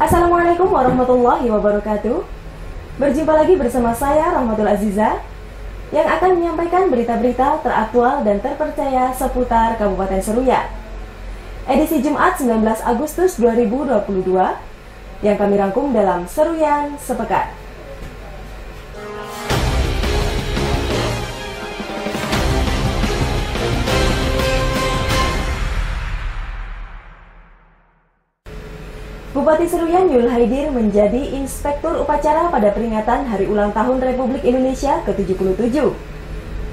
Assalamualaikum warahmatullahi wabarakatuh. Berjumpa lagi bersama saya Rahmatul Aziza yang akan menyampaikan berita-berita teraktual dan terpercaya seputar Kabupaten Seruyan. Edisi Jumat 19 Agustus 2022 yang kami rangkum dalam Seruyan Sepekan. Bupati Seruyan Yul Haidir menjadi inspektur upacara pada peringatan Hari Ulang Tahun Republik Indonesia ke-77.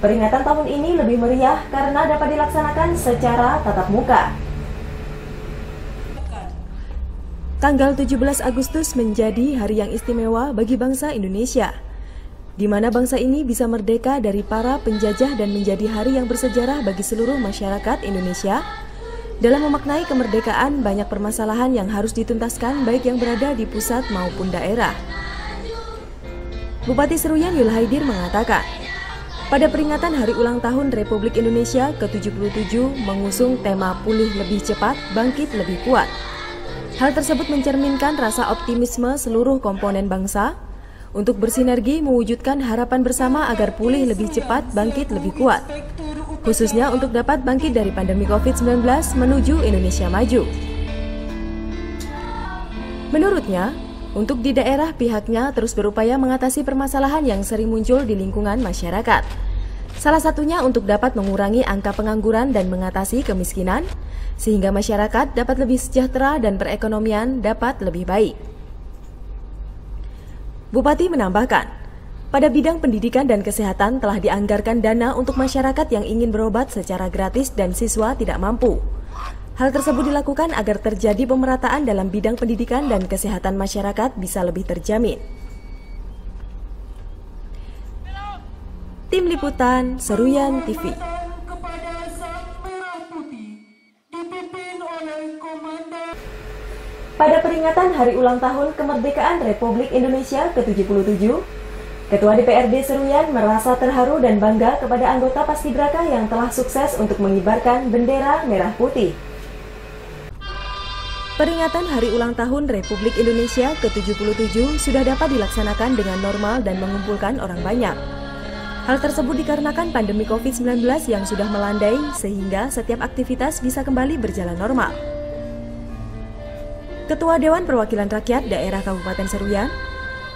Peringatan tahun ini lebih meriah karena dapat dilaksanakan secara tatap muka. Tanggal 17 Agustus menjadi hari yang istimewa bagi bangsa Indonesia, di mana bangsa ini bisa merdeka dari para penjajah dan menjadi hari yang bersejarah bagi seluruh masyarakat Indonesia. Dalam memaknai kemerdekaan, banyak permasalahan yang harus dituntaskan baik yang berada di pusat maupun daerah. Bupati Seruyan Yul Haidir mengatakan, pada peringatan Hari Ulang Tahun Republik Indonesia ke-77 mengusung tema pulih lebih cepat, bangkit lebih kuat. Hal tersebut mencerminkan rasa optimisme seluruh komponen bangsa untuk bersinergi mewujudkan harapan bersama agar pulih lebih cepat, bangkit lebih kuat, khususnya untuk dapat bangkit dari pandemi COVID-19 menuju Indonesia maju. Menurutnya, untuk di daerah pihaknya terus berupaya mengatasi permasalahan yang sering muncul di lingkungan masyarakat. Salah satunya untuk dapat mengurangi angka pengangguran dan mengatasi kemiskinan, sehingga masyarakat dapat lebih sejahtera dan perekonomian dapat lebih baik. Bupati menambahkan, pada bidang pendidikan dan kesehatan telah dianggarkan dana untuk masyarakat yang ingin berobat secara gratis dan siswa tidak mampu. Hal tersebut dilakukan agar terjadi pemerataan dalam bidang pendidikan dan kesehatan masyarakat bisa lebih terjamin. Tim Liputan Seruyan TV. Pada peringatan Hari Ulang Tahun Kemerdekaan Republik Indonesia ke-77, Ketua DPRD Seruyan merasa terharu dan bangga kepada anggota Paskibraka yang telah sukses untuk mengibarkan bendera merah putih. Peringatan Hari Ulang Tahun Republik Indonesia ke-77 sudah dapat dilaksanakan dengan normal dan mengumpulkan orang banyak. Hal tersebut dikarenakan pandemi COVID-19 yang sudah melandai sehingga setiap aktivitas bisa kembali berjalan normal. Ketua Dewan Perwakilan Rakyat Daerah Kabupaten Seruyan,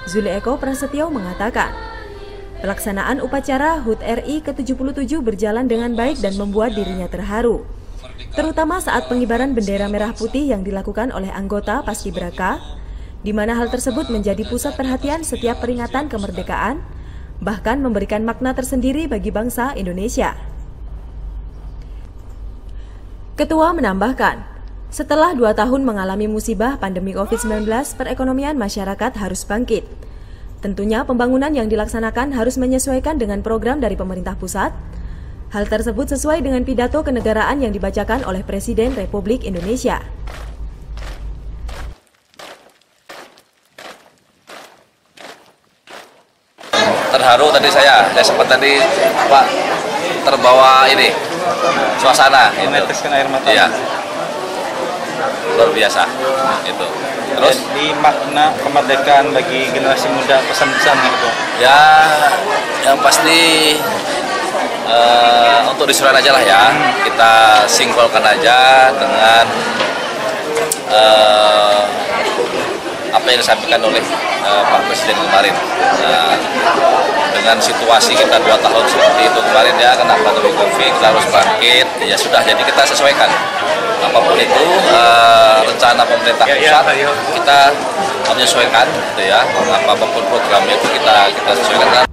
Zule Eko Prasetyo mengatakan, pelaksanaan upacara HUT RI ke-77 berjalan dengan baik dan membuat dirinya terharu, terutama saat pengibaran bendera merah putih yang dilakukan oleh anggota Paskibraka, di mana hal tersebut menjadi pusat perhatian setiap peringatan kemerdekaan, bahkan memberikan makna tersendiri bagi bangsa Indonesia. Ketua menambahkan, setelah 2 tahun mengalami musibah pandemi COVID-19, perekonomian masyarakat harus bangkit. Tentunya pembangunan yang dilaksanakan harus menyesuaikan dengan program dari pemerintah pusat. Hal tersebut sesuai dengan pidato kenegaraan yang dibacakan oleh Presiden Republik Indonesia. Terharu tadi saya sempat tadi Pak terbawa ini suasana meneteskan air mata. Iya. Luar biasa itu. Terus di makna kemerdekaan bagi generasi muda, pesan-pesan gitu. Ya, yang pasti untuk di Seruyan aja lah ya. Kita sinkronkan aja dengan apa yang disampaikan oleh Pak Presiden kemarin. Dengan situasi kita 2 tahun seperti itu kemarin ya, karena pandemi COVID kita harus bangkit. Ya sudah, jadi kita sesuaikan. Apapun itu rencana pemerintah pusat kita menyesuaikan gitu ya, apapun programnya itu kita sesuaikan.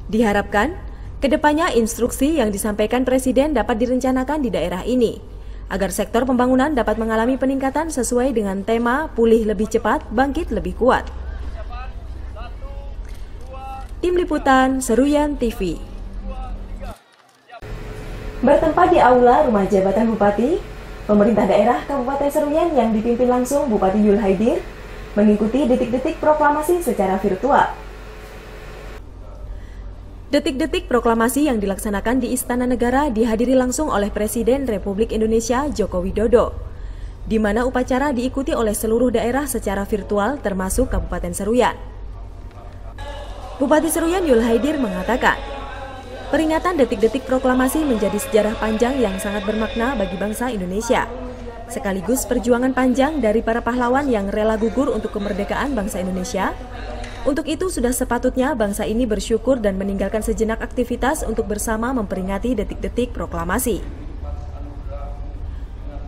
Diharapkan kedepannya instruksi yang disampaikan Presiden dapat direncanakan di daerah ini agar sektor pembangunan dapat mengalami peningkatan sesuai dengan tema pulih lebih cepat, bangkit lebih kuat. Tim Liputan Seruyan TV. Bertempat di Aula Rumah Jabatan Bupati, pemerintah daerah Kabupaten Seruyan yang dipimpin langsung Bupati Yul Haidir mengikuti detik-detik proklamasi secara virtual. Detik-detik proklamasi yang dilaksanakan di Istana Negara dihadiri langsung oleh Presiden Republik Indonesia Joko Widodo. di mana upacara diikuti oleh seluruh daerah secara virtual termasuk Kabupaten Seruyan. Bupati Seruyan Yul Haidir mengatakan, peringatan detik-detik proklamasi menjadi sejarah panjang yang sangat bermakna bagi bangsa Indonesia, sekaligus perjuangan panjang dari para pahlawan yang rela gugur untuk kemerdekaan bangsa Indonesia. Untuk itu sudah sepatutnya bangsa ini bersyukur dan meninggalkan sejenak aktivitas untuk bersama memperingati detik-detik proklamasi.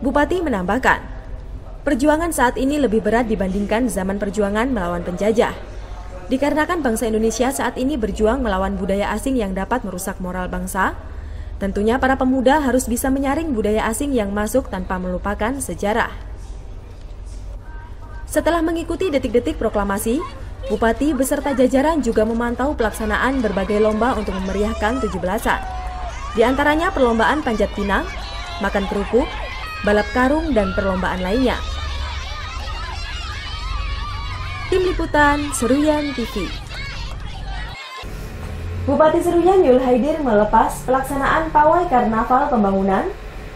Bupati menambahkan, perjuangan saat ini lebih berat dibandingkan zaman perjuangan melawan penjajah. Dikarenakan bangsa Indonesia saat ini berjuang melawan budaya asing yang dapat merusak moral bangsa, tentunya para pemuda harus bisa menyaring budaya asing yang masuk tanpa melupakan sejarah. Setelah mengikuti detik-detik proklamasi, Bupati beserta jajaran juga memantau pelaksanaan berbagai lomba untuk memeriahkan 17-an. Di antaranya perlombaan panjat pinang, makan kerupuk, balap karung, dan perlombaan lainnya. Tim Liputan Seruyan TV. Bupati Seruyan Yul Haidir melepas pelaksanaan pawai karnaval pembangunan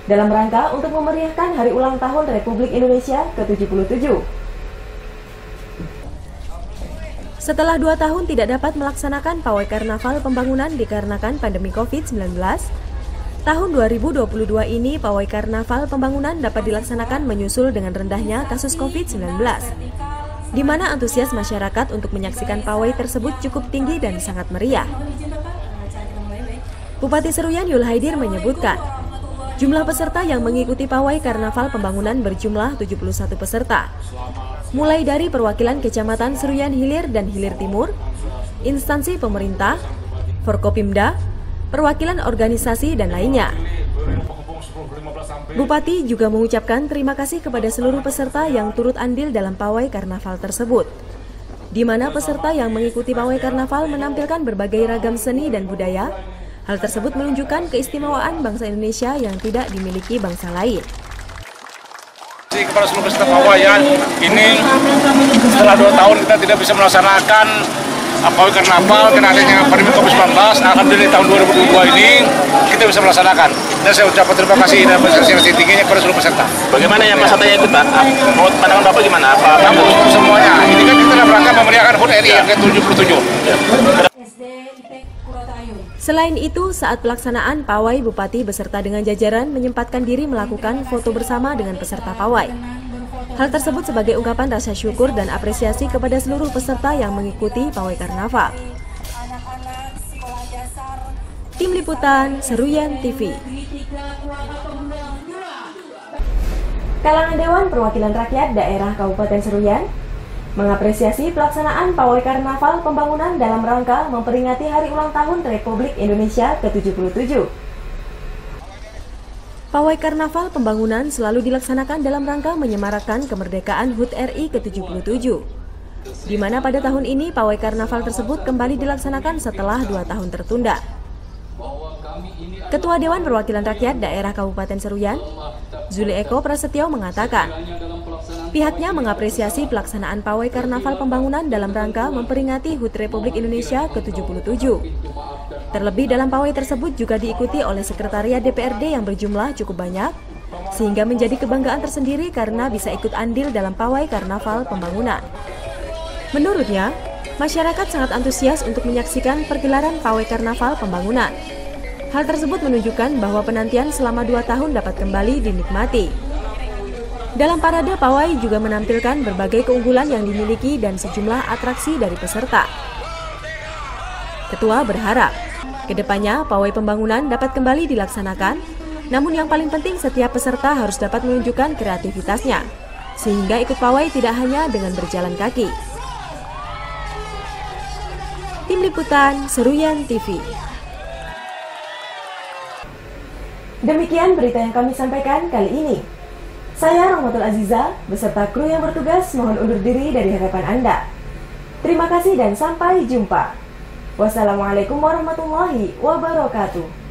dalam rangka untuk memeriahkan Hari Ulang Tahun Republik Indonesia ke-77. Setelah 2 tahun tidak dapat melaksanakan pawai karnaval pembangunan dikarenakan pandemi COVID-19, tahun 2022 ini pawai karnaval pembangunan dapat dilaksanakan menyusul dengan rendahnya kasus COVID-19, di mana antusias masyarakat untuk menyaksikan pawai tersebut cukup tinggi dan sangat meriah. Bupati Seruyan Yul Haidir menyebutkan, jumlah peserta yang mengikuti pawai karnaval pembangunan berjumlah 71 peserta, mulai dari perwakilan Kecamatan Seruyan Hilir dan Hilir Timur, instansi pemerintah, Forkopimda, perwakilan organisasi, dan lainnya. Bupati juga mengucapkan terima kasih kepada seluruh peserta yang turut andil dalam pawai karnaval tersebut, di mana peserta yang mengikuti pawai karnaval menampilkan berbagai ragam seni dan budaya. Hal tersebut menunjukkan keistimewaan bangsa Indonesia yang tidak dimiliki bangsa lain. Kepada seluruh peserta pawai ya, ini setelah 2 tahun kita tidak bisa melaksanakan pawai karnaval karena adanya pandemi COVID-19. Alhamdulillah tahun 2022 ini kita bisa melaksanakan. Dan saya ucapkan terima kasih dan apresiasi tingginya kepada seluruh peserta. Bagaimana yang pesertanya ikut, Pak? Menurut pandangan Bapak gimana? Bagus semuanya. Ini kan kita dalam rangka memeriahkan HUT RI yang ke-77. Selain itu, saat pelaksanaan pawai, Bupati beserta dengan jajaran menyempatkan diri melakukan foto bersama dengan peserta pawai. Hal tersebut sebagai ungkapan rasa syukur dan apresiasi kepada seluruh peserta yang mengikuti pawai karnaval. Tim Liputan Seruyan TV. Kalangan Dewan Perwakilan Rakyat Daerah Kabupaten Seruyan mengapresiasi pelaksanaan pawai karnaval pembangunan dalam rangka memperingati Hari Ulang Tahun Republik Indonesia ke-77. Pawai karnaval pembangunan selalu dilaksanakan dalam rangka menyemarakan kemerdekaan HUT RI ke-77, di mana pada tahun ini pawai karnaval tersebut kembali dilaksanakan setelah 2 tahun tertunda. Ketua Dewan Perwakilan Rakyat Daerah Kabupaten Seruyan, Zule Eko Prasetyo mengatakan, pihaknya mengapresiasi pelaksanaan pawai karnaval pembangunan dalam rangka memperingati HUT Republik Indonesia ke-77. Terlebih dalam pawai tersebut juga diikuti oleh Sekretariat DPRD yang berjumlah cukup banyak, sehingga menjadi kebanggaan tersendiri karena bisa ikut andil dalam pawai karnaval pembangunan. Menurutnya, masyarakat sangat antusias untuk menyaksikan pergelaran pawai karnaval pembangunan. Hal tersebut menunjukkan bahwa penantian selama 2 tahun dapat kembali dinikmati. Dalam parade, pawai juga menampilkan berbagai keunggulan yang dimiliki dan sejumlah atraksi dari peserta. Ketua berharap, kedepannya pawai pembangunan dapat kembali dilaksanakan, namun yang paling penting setiap peserta harus dapat menunjukkan kreativitasnya, sehingga ikut pawai tidak hanya dengan berjalan kaki. Tim Liputan Seruyan TV. Demikian berita yang kami sampaikan kali ini. Saya Rahmatul Aziza beserta kru yang bertugas mohon undur diri dari hadapan Anda. Terima kasih dan sampai jumpa. Wassalamualaikum warahmatullahi wabarakatuh.